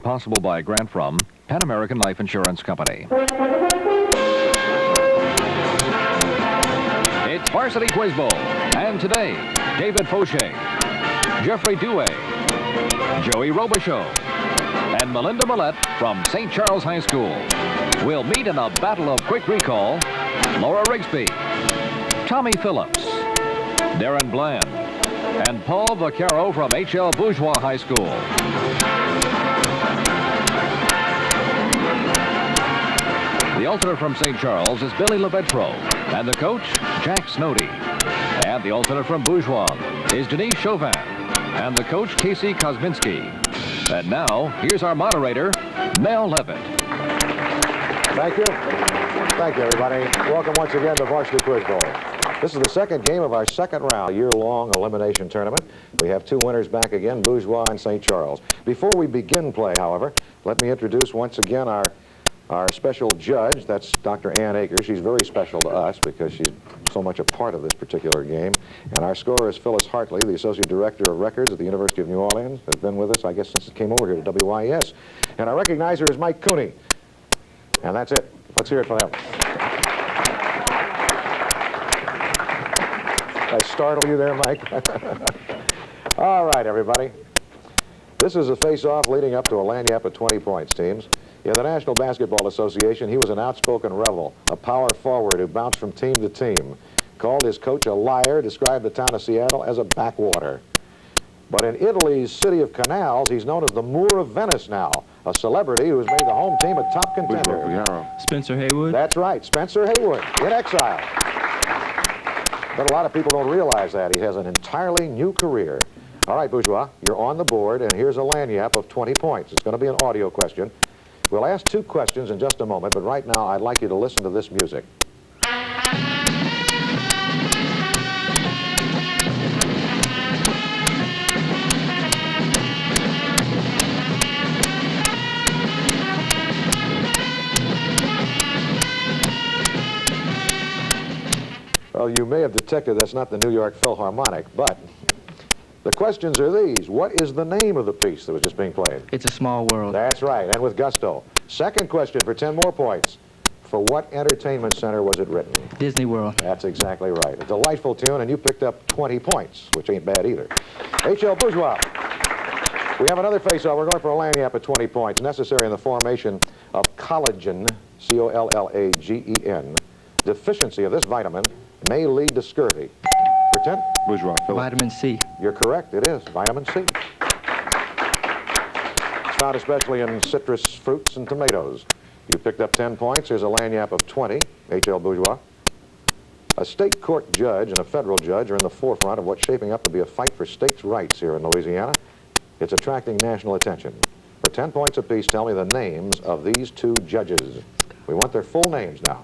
possible by a grant from Pan American Life Insurance Company. It's Varsity Quiz Bowl, and today, David Fauché, Jeffrey Douay, Joey Robichaud, and Melinda Millette from St. Charles High School will meet in a battle of quick recall. Laura Rigsby, Tommy Phillips, Darren Bland, and Paul Vaccaro from H.L. Bourgeois High School. The alternate from St. Charles is Billy LeVetro, and the coach, Jack Snodey. And the alternate from Bourgeois is Denise Chauvin, and the coach, Casey Kosminski. And now, here's our moderator, Mel Levitt. Thank you. Thank you, everybody. Welcome once again to Varsity Quiz Bowl. This is the second game of our second round, year-long elimination tournament. We have two winners back again, Bourgeois and St. Charles. Before we begin play, however, let me introduce once again our special judge. That's Dr. Ann Akers. She's very special to us because she's so much a part of this particular game. And our scorer is Phyllis Hartley, the Associate Director of Records at the University of New Orleans. Has been with us, I guess, since it came over here to WYS. And our recognizer is Mike Cooney. And that's it. Let's hear it for them. I startle you there, Mike? All right, everybody. This is a face-off leading up to a lanyap of 20 points, teams. In the National Basketball Association, he was an outspoken rebel, a power forward who bounced from team to team, called his coach a liar, described the town of Seattle as a backwater. But in Italy's city of canals, he's known as the Moor of Venice now, a celebrity who has made the home team a top contender. Spencer Haywood. That's right, Spencer Haywood, in exile. But a lot of people don't realize that. He has an entirely new career. All right, Bourgeois, you're on the board, and here's a lanyap of 20 points. It's going to be an audio question. We'll ask two questions in just a moment, but right now I'd like you to listen to this music. Well, you may have detected that's not the New York Philharmonic, but the questions are these. What is the name of the piece that was just being played? It's a Small World. That's right, and with gusto. Second question for 10 more points. For what entertainment center was it written? Disney World. That's exactly right. A delightful tune, and you picked up 20 points, which ain't bad either. H.L. Bourgeois. We have another face-off. We're going for a lanyap at 20 points, necessary in the formation of collagen, C-O-L-L-A-G-E-N. Deficiency of this vitamin may lead to scurvy. For 10? Bourgeois, Phillips. Vitamin C. You're correct. It is vitamin C. It's found especially in citrus fruits and tomatoes. You picked up 10 points. Here's a lanyap of 20. H.L. Bourgeois. A state court judge and a federal judge are in the forefront of what's shaping up to be a fight for states' rights here in Louisiana. It's attracting national attention. For 10 points apiece, tell me the names of these two judges. We want their full names now.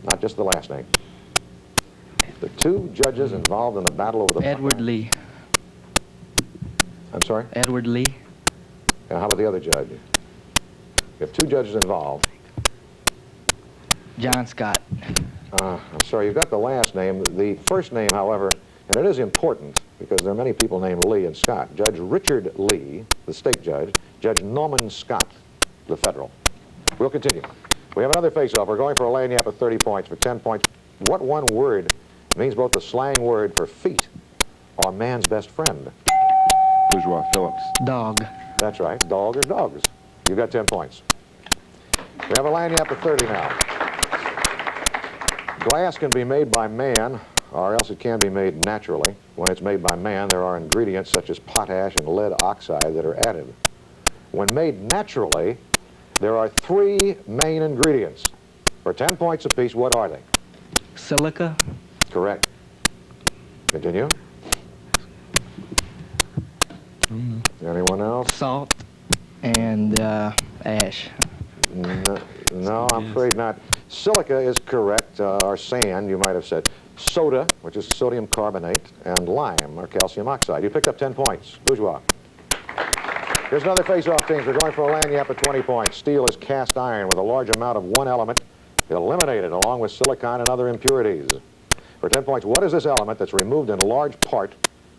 Not just the last name. The two judges involved in the battle over the... Edward Lee. I'm sorry? Edward Lee. And how about the other judge? You have two judges involved. John Scott. I'm sorry, you've got the last name. The first name, however, and it is important because there are many people named Lee and Scott. Judge Richard Lee, the state judge. Judge Norman Scott, the federal. We'll continue. We have another face-off. We're going for a lanyap of 30 points. For 10 points, what one word means both the slang word for feet or man's best friend? Bourgeois, Phillips. Dog. That's right, dog or dogs. You got 10 points. We have a lanyap of 30 now. Glass can be made by man, or else it can be made naturally. When it's made by man, there are ingredients such as potash and lead oxide that are added. When made naturally, there are three main ingredients. For 10 points apiece, what are they? Silica. Correct. Continue. Anyone else? Salt. And ash. No, I'm afraid not. Silica is correct, or sand, you might have said. Soda, which is sodium carbonate, and lime, or calcium oxide. You picked up 10 points. Bourgeois. Here's another face-off, teams. We're going for a lanyap at 20 points. Steel is cast iron with a large amount of one element eliminated along with silicon and other impurities. For 10 points, what is this element that's removed in large part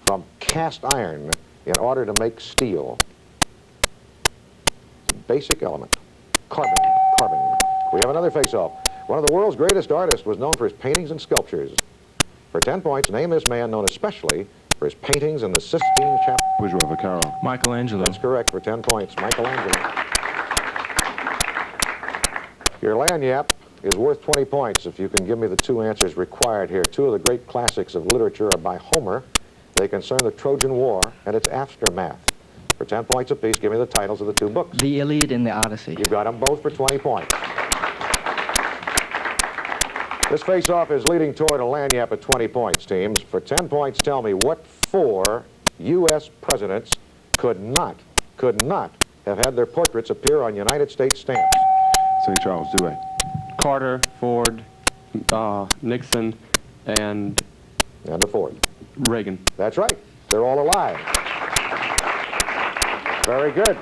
from cast iron in order to make steel? basic element. Carbon. Carbon. We have another face-off. One of the world's greatest artists was known for his paintings and sculptures. For 10 points, name this man known especially for his paintings in the Sistine Chapel. Bourgeois, Vaccaro. Michelangelo. That's correct for 10 points. Michelangelo. Your lagniappe is worth 20 points if you can give me the two answers required here. Two of the great classics of literature are by Homer. They concern the Trojan War and its aftermath. For 10 points apiece, give me the titles of the two books. The Iliad and the Odyssey. You've got them both for 20 points. This face-off is leading toward a lagniappe at 20 points, teams. For 10 points, tell me what 4 U.S. presidents could not have had their portraits appear on United States stamps. St. Charles, Dewey. Carter, Ford, Nixon, and And a Ford. Reagan. That's right. They're all alive. Very good.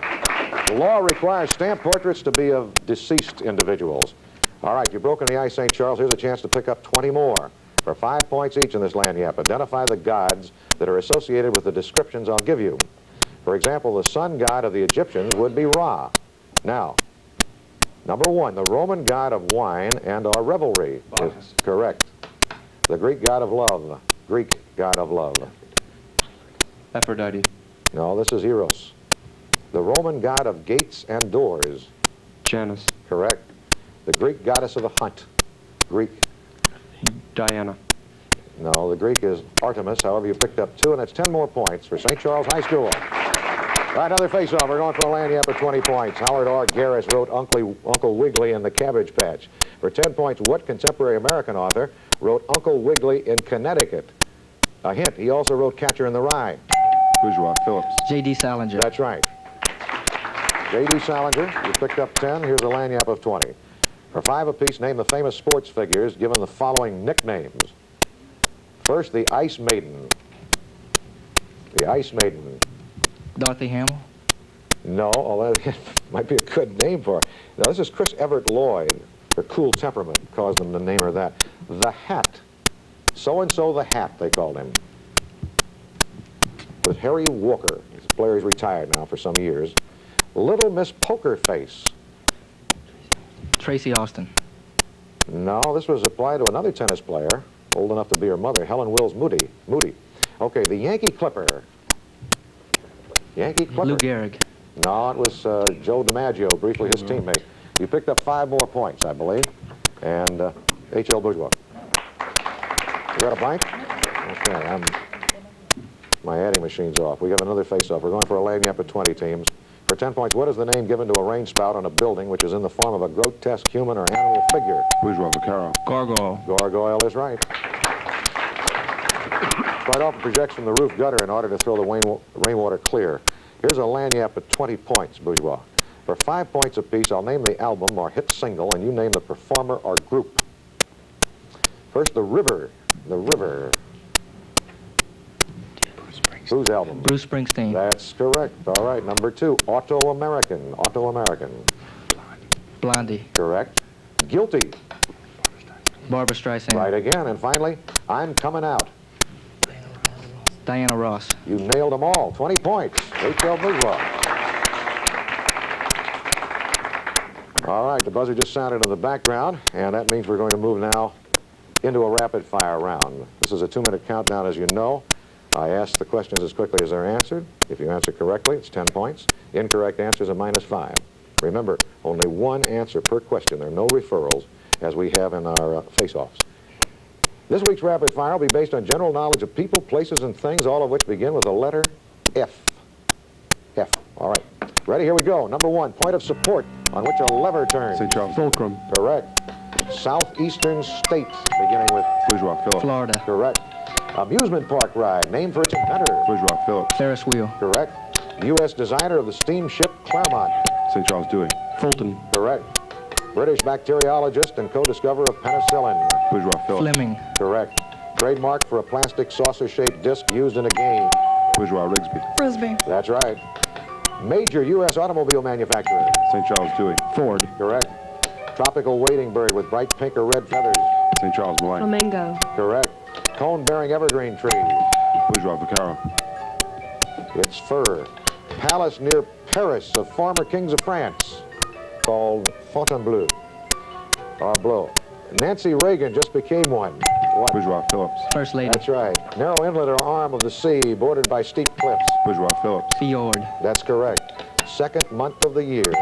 The law requires stamp portraits to be of deceased individuals. All right, you've broken the ice, St. Charles. Here's a chance to pick up 20 more. For 5 points each in this lagniappe, identify the gods that are associated with the descriptions I'll give you. For example, the sun god of the Egyptians would be Ra. Now, number 1, the Roman god of wine and our revelry is correct. The Greek god of love. Greek god of love. Aphrodite. No, this is Eros. The Roman god of gates and doors. Janus. Correct. The Greek goddess of the hunt. Greek. Diana. No, the Greek is Artemis. However, you picked up 2, and that's 10 more points for St. Charles High School. All right, another face-off. We're going for a lagniappe at 20 points. Howard R. Garris wrote Uncle Wiggily and the Cabbage Patch. For 10 points, what contemporary American author wrote Uncle Wiggily in Connecticut? A hint, he also wrote Catcher in the Rye. Bourgeois, Phillips. J.D. Salinger. That's right. J.D. Salinger, you picked up 10. Here's a lagniappe of 20. For 5 apiece, name the famous sports figures given the following nicknames. First, the Ice Maiden. The Ice Maiden. Dorothy Hamill. No, although that might be a good name for her. No, this is Chris Everett Lloyd. Her cool temperament caused them to name her that. The Hat. So-and-so the Hat, they called him. With Harry Walker. He's a player who's retired now for some years. Little Miss Poker Face. Tracy Austin. No, this was applied to another tennis player, old enough to be her mother, Helen Wills Moody. Okay, the Yankee Clipper. Yankee Clipper. Lou Gehrig. No, it was Joe DiMaggio, briefly his teammate. You picked up 5 more points, I believe. And H.L. Bourgeois. You got a blank? Okay, my adding machine's off. We have another face-off. We're going for a lagniappe at 20 teams. For 10 points, what is the name given to a rain spout on a building which is in the form of a grotesque human or animal figure? Bourgeois, Vaccaro. Gargoyle. Gargoyle is right. Quite often projects from the roof gutter in order to throw the rainwater clear. Here's a lagniappe at 20 points, Bourgeois. For 5 points apiece, I'll name the album or hit single, and you name the performer or group. First, The River. The River. Whose album? Bruce Springsteen. That's correct. All right, number 2, Auto-American. Auto-American. Blondie. Correct. Guilty. Barbra Streisand. Right again. And finally, I'm Coming Out. Diana Ross. You nailed them all. 20 points. H.L. Bourgeois. All right, the buzzer just sounded in the background, and that means we're going to move now into a rapid-fire round. This is a 2-minute countdown, as you know. I ask the questions as quickly as they're answered. If you answer correctly, it's 10 points. Incorrect answers are -5. Remember, only 1 answer per question. There are no referrals, as we have in our face-offs. This week's rapid fire will be based on general knowledge of people, places, and things, all of which begin with the letter F. F. All right. Ready? Here we go. Number 1, point of support on which a lever turns. St. Charles. Fulcrum. Correct. Southeastern state, beginning with Bourgeois, Phillips. Florida. correct. Amusement park ride, named for its inventor. Bourgeois, Phillips. Ferris wheel. Correct. U.S. designer of the steamship Claremont. St. Charles, Dewey. Fulton. Correct. British bacteriologist and co-discoverer of penicillin. Bourgeois, Phillips. Fleming. Correct. Trademark for a plastic saucer-shaped disc used in a game. Bourgeois, Rigsby. Frisbee. That's right. Major U.S. automobile manufacturer. St. Charles, Dewey. Ford. Correct. Tropical wading bird with bright pink or red feathers. St. Charles, Malay. Flamingo. Correct. Cone-bearing evergreen tree. Bourgeois, Vaccaro. It's fir. palace near Paris of former kings of France called Fontainebleau. Or Blow. Nancy Reagan just became one. What? Bourgeois Phillips. First lady. That's right. Narrow inlet or arm of the sea bordered by steep cliffs. Bourgeois Phillips. Fjord. That's correct. Second month of the year.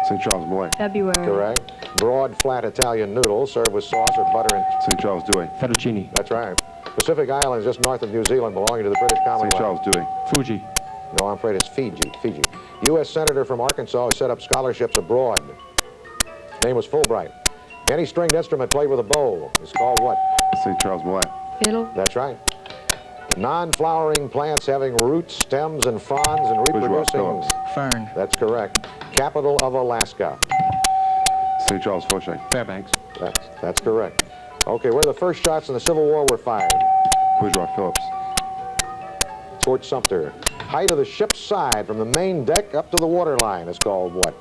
St. Charles Malay. February. Correct. Broad, flat Italian noodles served with sauce or butter and... St. Charles Dewey. Fettuccine. That's right. Pacific Islands just north of New Zealand belonging to the British St. Commonwealth. Charles Dewey. Fuji. No, I'm afraid it's Fiji. U.S. Senator from Arkansas who set up scholarships abroad. His name was Fulbright. Any stringed instrument played with a bow is called what? St. Charles Malay. Fiddle. That's right. Non-flowering plants having roots, stems, and fronds and Bourgeois reproducing. Phillips. Fern. That's correct. Capital of Alaska. St. Charles Fauché. Fairbanks. That's correct. Okay, where the first shots in the Civil War were fired. Bourgeois Phillips. Fort Sumter. Height of the ship's side from the main deck up to the waterline is called what?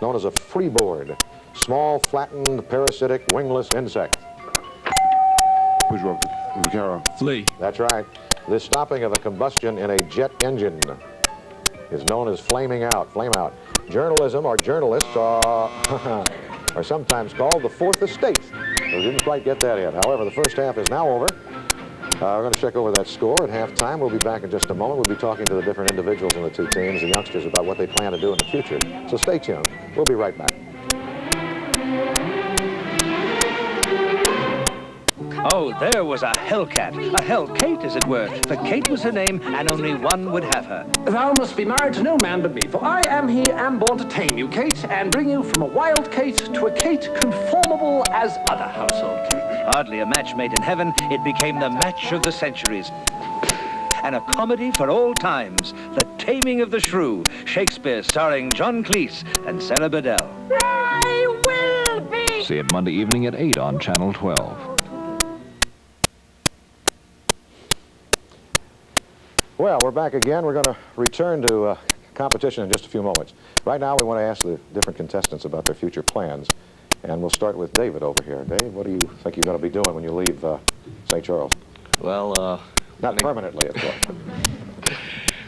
Known as a freeboard. Small, flattened, parasitic, wingless insect. Bourgeois Vaquero. Flea. That's right. The stopping of a combustion in a jet engine is known as flaming out, flame out. Journalism or journalists are sometimes called the fourth estate. We didn't quite get that yet. However, the first half is now over. We're going to check over that score at halftime. We'll be back in just a moment. We'll be talking to the different individuals in the two teams, the youngsters, about what they plan to do in the future. So stay tuned. We'll be right back. Oh, there was a Hellcat. A Hell-Kate, as it were. For Kate was her name, and only one would have her. Thou must be married to no man but me, for I am born to tame you, Kate, and bring you from a wild Kate to a Kate conformable as other household Kates. Hardly a match made in heaven, it became the match of the centuries. And a comedy for all times, The Taming of the Shrew, Shakespeare starring John Cleese and Sarah Bedell. I will be. See it Monday evening at 8 on Channel 12. Well, we're back again. We're going to return to competition in just a few moments. Right now, we want to ask the different contestants about their future plans. And we'll start with David over here. Dave, what do you think you're going to be doing when you leave St. Charles? Well, Not permanently, of course.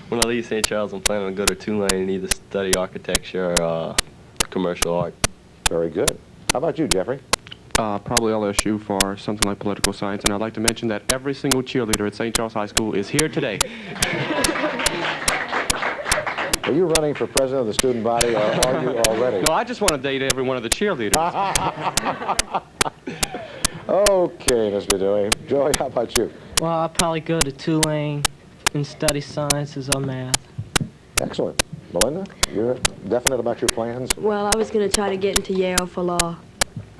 when I leave St. Charles, I'm planning to go to Tulane and either study architecture or commercial art. Very good. How about you, Jeffrey? Probably LSU for something like political science. And I'd like to mention that every single cheerleader at St. Charles High School is here today. Are you running for president of the student body, or are you already? No, I just want to date every one of the cheerleaders. Okay, Mr. Dewey. Joey, how about you? Well, I'll probably go to Tulane and study sciences or math. Excellent. Melinda, you're definite about your plans? Well, I was going to try to get into Yale for law.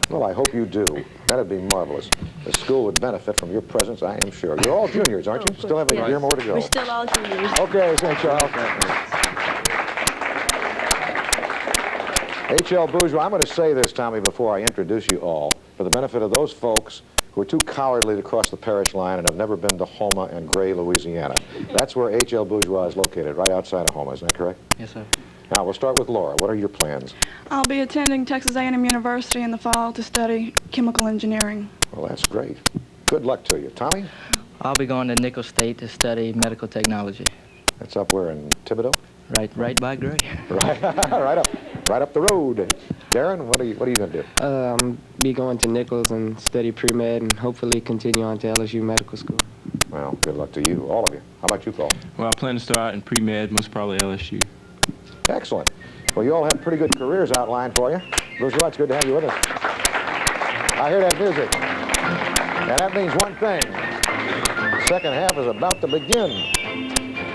Well, I hope you do. That'd be marvelous. The school would benefit from your presence, I am sure. You're all juniors, aren't you? Still have a year more to go. We're still all juniors. Okay, St. Charles. H.L. Bourgeois, I'm going to say this, Tommy, before I introduce you all, for the benefit of those folks who are too cowardly to cross the parish line and have never been to Houma and Gray, Louisiana. That's where H.L. Bourgeois is located, right outside of Houma. Isn't that correct? Yes, sir. Now, we'll start with Laura. What are your plans? I'll be attending Texas A&M University in the fall to study chemical engineering. Well, that's great. Good luck to you. Tommy? I'll be going to Nicholls State to study medical technology. That's up where, in Thibodeau? Right by Gray. Right up the road. Darren, what are you going to do? Be going to Nicholls and study pre-med and hopefully continue on to LSU Medical School. Well, good luck to you, all of you. How about you, Paul? Well, I plan to start out in pre-med, most probably LSU. Excellent. Well, you all have pretty good careers outlined for you. Bourgeois, it's good to have you with us. I hear that music. And that means one thing. The second half is about to begin.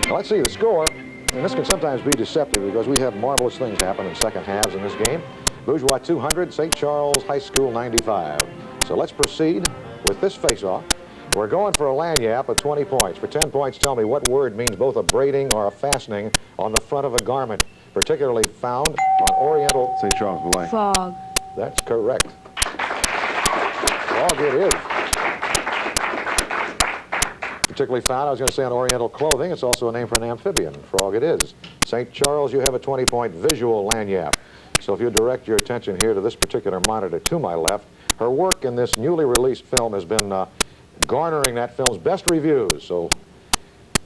Now, let's see the score. And this can sometimes be deceptive because we have marvelous things happen in second halves in this game. Bourgeois 200, St. Charles High School 95. So let's proceed with this face-off. We're going for a lanyap of 20 points. For 10 points, tell me what word means both a braiding or a fastening on the front of a garment, particularly found on Oriental... St. Charles Malay. Fog. That's correct. Fog it is. Particularly found, I was going to say, on Oriental clothing. It's also a name for an amphibian. Frog it is. St. Charles, you have a 20-point visual lanyap. So if you direct your attention here to this particular monitor to my left, her work in this newly released film has been garnering that film's best reviews. So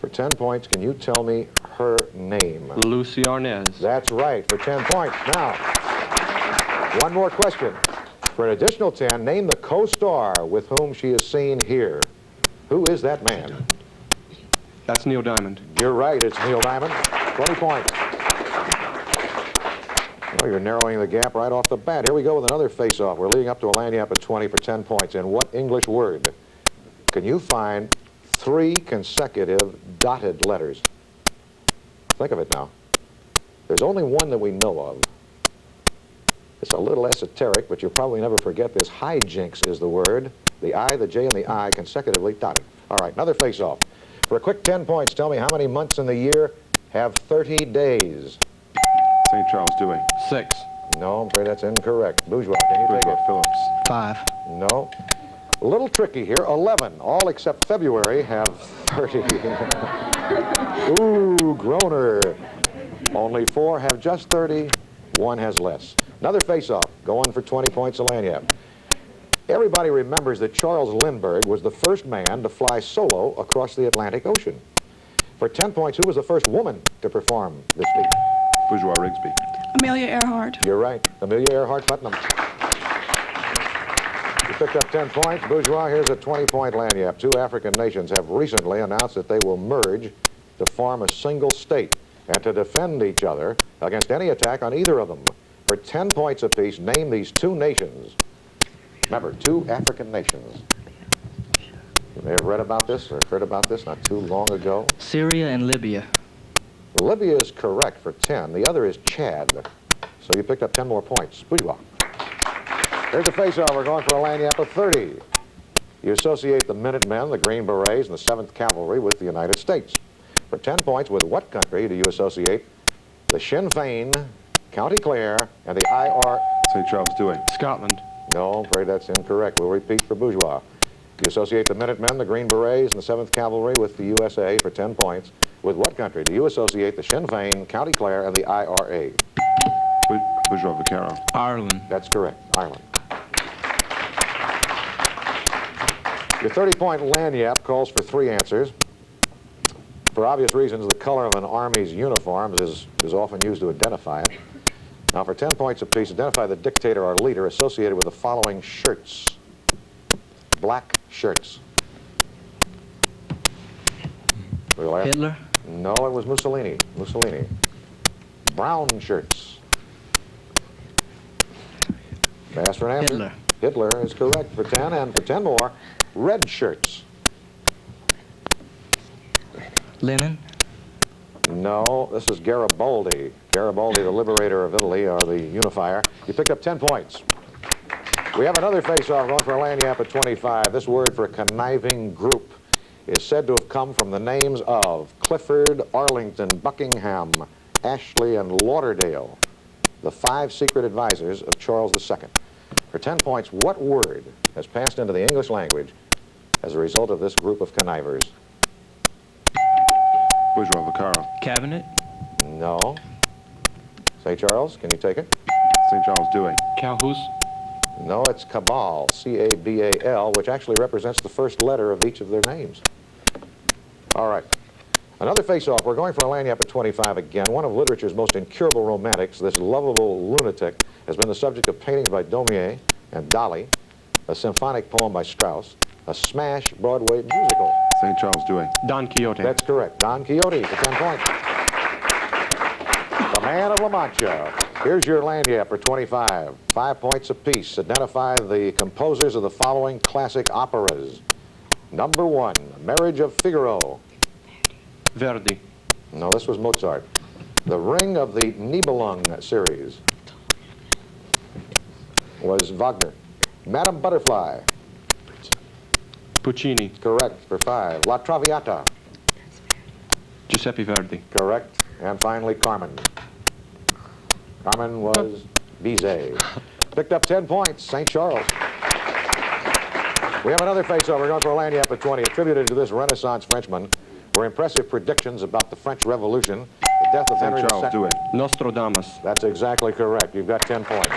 For 10 points, can you tell me her name? Lucy Arnaz. That's right, for 10 points. Now, one more question. For an additional 10, name the co-star with whom she is seen here. Who is that man? That's Neil Diamond. You're right, it's Neil Diamond. 20 points. Well, you're narrowing the gap right off the bat. Here we go with another face-off. We're leading up to a lanyap at 20 for 10 points. In what English word can you find 3 consecutive dotted letters? Think of it now. There's only one that we know of. It's a little esoteric, but you'll probably never forget this. Hijinks is the word. The I, the J, and the I consecutively dotted. All right, another face-off. For a quick 10 points, tell me how many months in the year have 30 days? St. Charles Dewey. 6. No, I'm afraid that's incorrect. Bourgeois, can you take it? Bourgeois Phillips. 5. No. A little tricky here. 11. All except February have 30. Ooh, Groner. Only 4 have just 30. 1 has less. Another face-off. Going for 20 points a lanyap. Everybody remembers that Charles Lindbergh was the first man to fly solo across the Atlantic Ocean. For 10 points, who was the first woman to perform this feat? Bourgeois Rigsby. Amelia Earhart. You're right. Amelia Earhart Putnam. You picked up 10 points. Bourgeois, here's a 20-point lanyap. 2 African nations have recently announced that they will merge to form a single state and to defend each other against any attack on either of them. For 10 points apiece, name these 2 nations. Remember, 2 African nations. You may have read about this or heard about this not too long ago. Syria and Libya. Libya is correct for 10. The other is Chad. So you picked up 10 more points. Bourgeois. Here's the face-off. We're going for a lanyap of 30. You associate the Minutemen, the Green Berets, and the 7th Cavalry with the United States. For 10 points, with what country do you associate the Sinn Féin, County Clare, and the IR... St. Charles Dewey. Scotland. No, I'm afraid that's incorrect. We'll repeat for Bourgeois. You associate the Minutemen, the Green Berets, and the 7th Cavalry with the USA for 10 points. With what country do you associate the Sinn Féin, County Clare, and the IRA? Bourgeois Vaquero. Ireland. That's correct, Ireland. Your 30-point lanyap calls for 3 answers. For obvious reasons, the color of an Army's uniforms is often used to identify it. Now, for 10 points apiece, identify the dictator or leader associated with the following shirts. Black shirts. Hitler? No, it was Mussolini. Mussolini. Brown shirts. May I ask for an answer? Hitler. Hitler is correct for 10, and for 10 more, red shirts. Lenin? No, this is Garibaldi. Garibaldi, the liberator of Italy, or the unifier. You picked up 10 points. We have another face-off going for a lanyap at 25. This word for conniving group is said to have come from the names of Clifford, Arlington, Buckingham, Ashley, and Lauderdale, the 5 secret advisors of Charles II. For 10 points, what word has passed into the English language as a result of this group of connivers? Bourgeois Vaquero. Cabinet. No. St. Charles, can you take it? St. Charles Dewey. Calhouse. No, it's Cabal, C-A-B-A-L, which actually represents the first letter of each of their names. All right. Another face-off. We're going for a lanyap at 25 again. One of literature's most incurable romantics, this lovable lunatic, has been the subject of paintings by Daumier and Dali, a symphonic poem by Strauss, a smash Broadway musical. St. Charles Dewey. Don Quixote. That's correct. Don Quixote for 10 points. The Man of La Mancha. Here's your lanyap for 25. 5 points apiece. Identify the composers of the following classic operas. Number 1, Marriage of Figaro. Verdi. No, this was Mozart. The Ring of the Nibelung series was Wagner. Madame Butterfly. Puccini. Correct for 5. La Traviata. Giuseppe Verdi. Correct. And finally, Carmen. Carmen was Bizet. Picked up 10 points, St. Charles. We have another face-off. We're going for a lanyap at 20. Attributed to this Renaissance Frenchman were impressive predictions about the French Revolution, the death of Henry II. St. Charles Dewey. Nostradamus. That's exactly correct. You've got 10 points.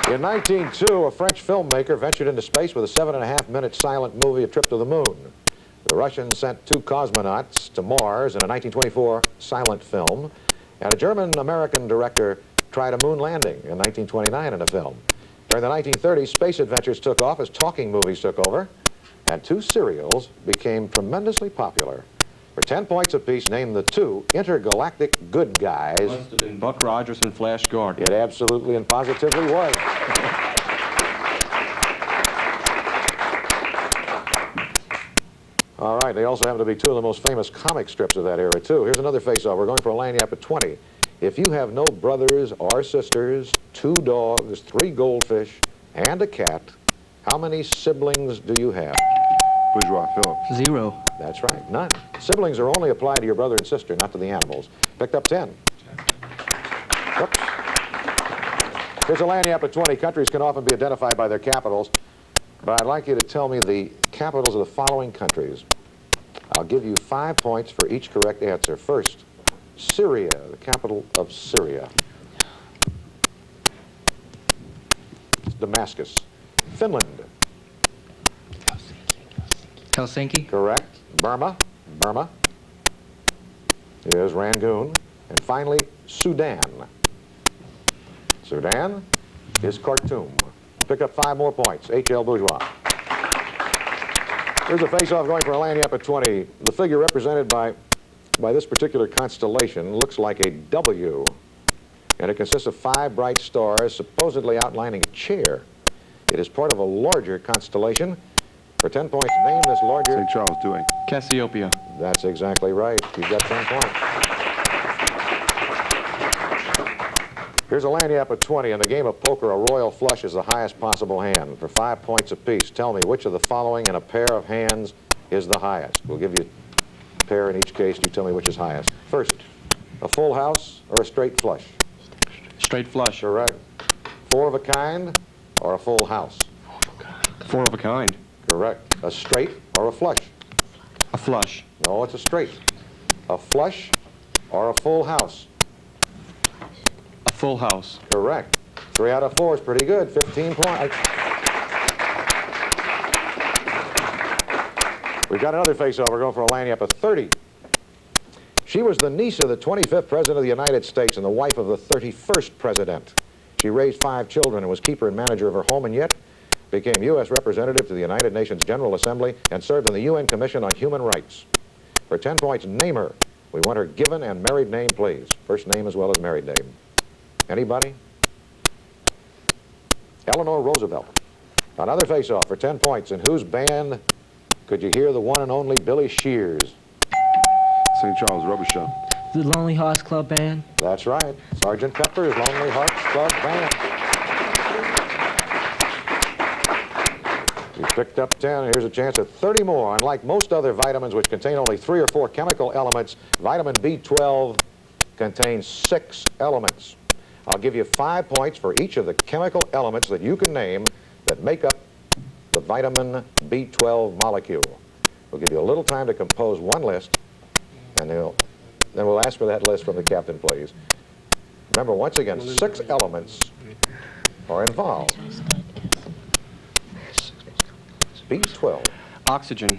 In 1902, a French filmmaker ventured into space with a 7.5-minute silent movie, A Trip to the Moon. The Russians sent 2 cosmonauts to Mars in a 1924 silent film, and a German-American director tried a moon landing in 1929 in a film. During the 1930s, space adventures took off as talking movies took over, and 2 serials became tremendously popular. For 10 points apiece, name the 2 intergalactic good guys. Listed in Buck Rogers and Flash Gordon. It absolutely and positively was. All right, they also happen to be 2 of the most famous comic strips of that era, too. Here's another face-off. We're going for a lanyap at 20. If you have no brothers or sisters, 2 dogs, 3 goldfish, and a cat, how many siblings do you have? Bourgeois, Philip. 0. That's right, none. Siblings are only applied to your brother and sister, not to the animals. Picked up 10. Whoops. Here's a lanyap at 20. Countries can often be identified by their capitals, but I'd like you to tell me the capitals of the following countries. I'll give you 5 points for each correct answer. First, Syria, the capital of Syria. Damascus. Finland. Helsinki. Correct. Burma. Burma. Here's Rangoon. And finally, Sudan. Sudan is Khartoum. Pick up 5 more points. H.L. Bourgeois. Here's a face-off going for a lanyap at 20. The figure represented by this particular constellation looks like a W, and it consists of 5 bright stars supposedly outlining a chair. It is part of a larger constellation. For 10 points, name this larger... St. Charles doing. Cassiopeia. That's exactly right. You've got 10 points. Here's a lanyap at 20. In the game of poker, a royal flush is the highest possible hand. For 5 points apiece, tell me which of the following in a pair of hands is the highest. We'll give you a pair in each case. You tell me which is highest. First, a full house or a straight flush? Straight flush. Correct. 4 of a kind or a full house? 4 of a kind. Correct. A straight or a flush? A flush. No, it's a straight. A flush or a full house? A full house. Correct. 3 out of 4 is pretty good. 15 points. We've got another face-off. We're going for a lanyap of 30. She was the niece of the 25th President of the United States and the wife of the 31st President. She raised 5 children and was keeper and manager of her home, and yet became U.S. Representative to the United Nations General Assembly and served on the UN Commission on Human Rights. For 10 points, name her. We want her given and married name, please. First name as well as married name. Anybody? Eleanor Roosevelt. Another face-off for 10 points. In whose band could you hear the one and only Billy Shears? St. Charles Rubber Show. The Lonely Hearts Club Band. That's right. Sgt. Pepper's Lonely Hearts Club Band. You picked up 10. Here's a chance at 30 more. Unlike most other vitamins, which contain only 3 or 4 chemical elements, vitamin B12 contains 6 elements. I'll give you 5 points for each of the chemical elements that you can name that make up the vitamin B12 molecule. We'll give you a little time to compose one list, and then we'll ask for that list from the captain, please. Remember, once again, 6 elements are involved. B12. Oxygen,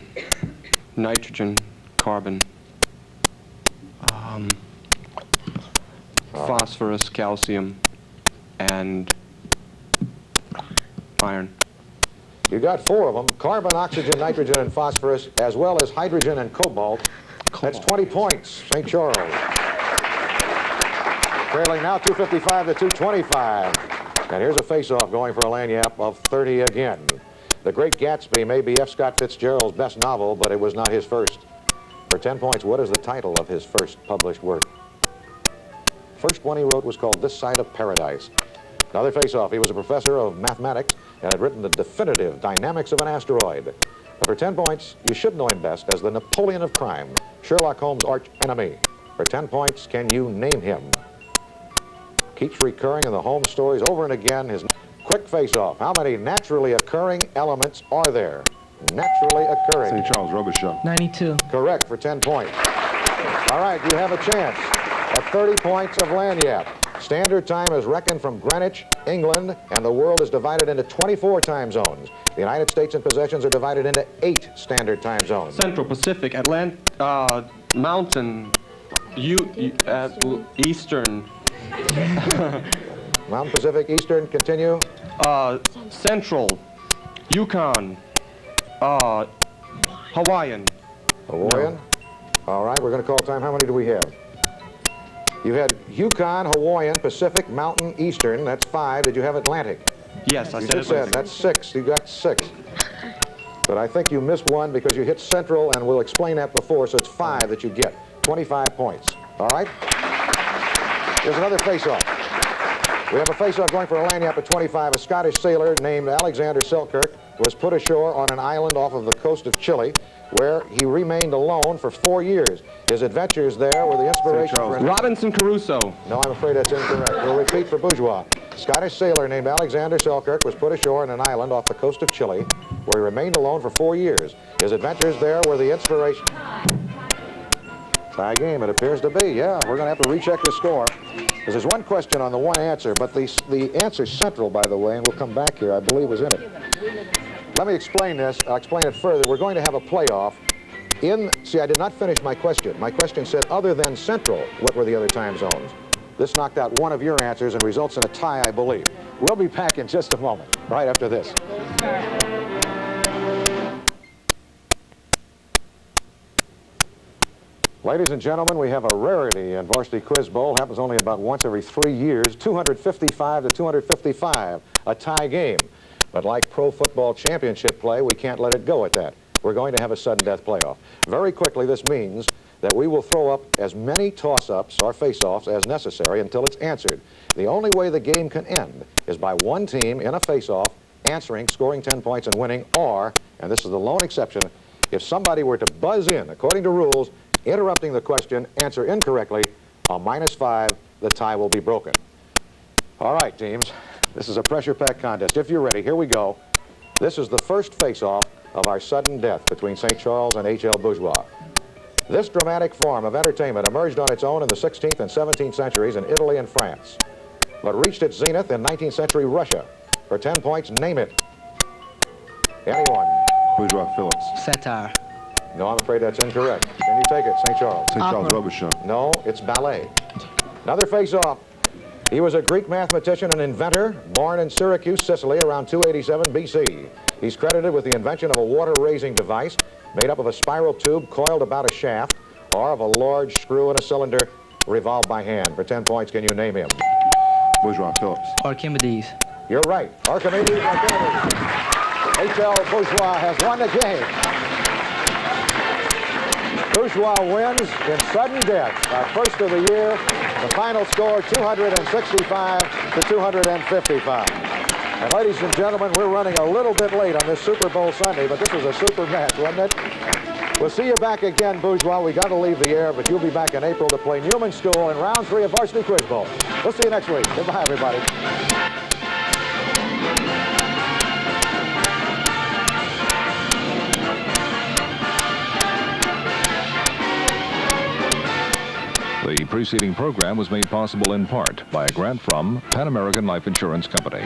nitrogen, carbon, phosphorus, calcium, and iron. You got 4 of them: carbon, oxygen, nitrogen, and phosphorus, as well as hydrogen and cobalt. That's 20 points, St. Charles. Trailing now 255 to 225. And here's a face-off going for a lanyap of 30 again. The Great Gatsby may be F. Scott Fitzgerald's best novel, but it was not his first. For 10 points, what is the title of his first published work? First one he wrote was called This Side of Paradise. Another face-off. He was a professor of mathematics and had written the definitive dynamics of an asteroid. But for 10 points, you should know him best as the Napoleon of crime, Sherlock Holmes' arch enemy. For 10 points, can you name him? Keeps recurring in the Holmes stories over and again. His quick face-off. How many naturally occurring elements are there? Naturally occurring. St. Charles Rubber Show. 92. Correct for 10 points. All right, you have a chance at 30 points of lanyap. Standard time is reckoned from Greenwich, England, and the world is divided into 24 time zones. The United States and possessions are divided into 8 standard time zones. Central, Pacific, Mountain, Eastern. Mountain, Pacific, Eastern, continue. Central, Yukon, Hawaiian. Hawaiian? No. All right, we're going to call time. How many do we have? You had Yukon, Hawaiian, Pacific, Mountain, Eastern. That's 5. Did you have Atlantic? Yes, I you said just said that's 6. You got 6. But I think you missed one because you hit Central, and we'll explain that before, so it's 5 that you get. 25 points. All right? Here's another face-off. We have a face-off going for a lanyard at 25. A Scottish sailor named Alexander Selkirk was put ashore on an island off of the coast of Chile, where he remained alone for 4 years. His adventures there were the inspiration for... Robinson Crusoe. No, I'm afraid that's incorrect. We'll repeat for Bourgeois. A Scottish sailor named Alexander Selkirk was put ashore on an island off the coast of Chile, where he remained alone for 4 years. His adventures there were the inspiration... Tie game, it appears to be. Yeah, we're going to have to recheck the score. There's one question on the one answer, but the answer Central, by the way, and we'll come back here, I believe was in it. Let me explain this. I'll explain it further. We're going to have a playoff. See, I did not finish my question. My question said, other than Central, what were the other time zones? This knocked out one of your answers and results in a tie, I believe. We'll be back in just a moment, right after this. Ladies and gentlemen, we have a rarity in Varsity Quiz Bowl. Happens only about once every 3 years. 255 to 255, a tie game. But like pro football championship play, we can't let it go at that. We're going to have a sudden death playoff. Very quickly, this means that we will throw up as many toss-ups or face-offs as necessary until it's answered. The only way the game can end is by one team in a face-off answering, scoring 10 points and winning, or, and this is the lone exception, if somebody were to buzz in, according to rules, interrupting the question, answer incorrectly, on -5, the tie will be broken. All right, teams. This is a pressure-packed contest. If you're ready, here we go. This is the first face-off of our sudden death between St. Charles and H.L. Bourgeois. This dramatic form of entertainment emerged on its own in the 16th and 17th centuries in Italy and France, but reached its zenith in 19th century Russia. For 10 points, name it. Anyone? Bourgeois Phillips. Satire. No, I'm afraid that's incorrect. Can you take it, St. Charles? St. Charles Robichaux. No, it's ballet. Another face-off. He was a Greek mathematician and inventor, born in Syracuse, Sicily, around 287 B.C. He's credited with the invention of a water-raising device made up of a spiral tube coiled about a shaft, or of a large screw in a cylinder revolved by hand. For 10 points, can you name him? Bourgeois Phillips. Archimedes. You're right. Archimedes. H.L. Bourgeois has won the game. Bourgeois wins in sudden death, our first of the year. The final score, 265 to 255. And ladies and gentlemen, we're running a little bit late on this Super Bowl Sunday, but this was a super match, wasn't it? We'll see you back again, Bourgeois. We got to leave the air, but you'll be back in April to play Newman School in round 3 of Varsity Quiz Bowl. We'll see you next week. Goodbye, everybody. The preceding program was made possible in part by a grant from Pan American Life Insurance Company.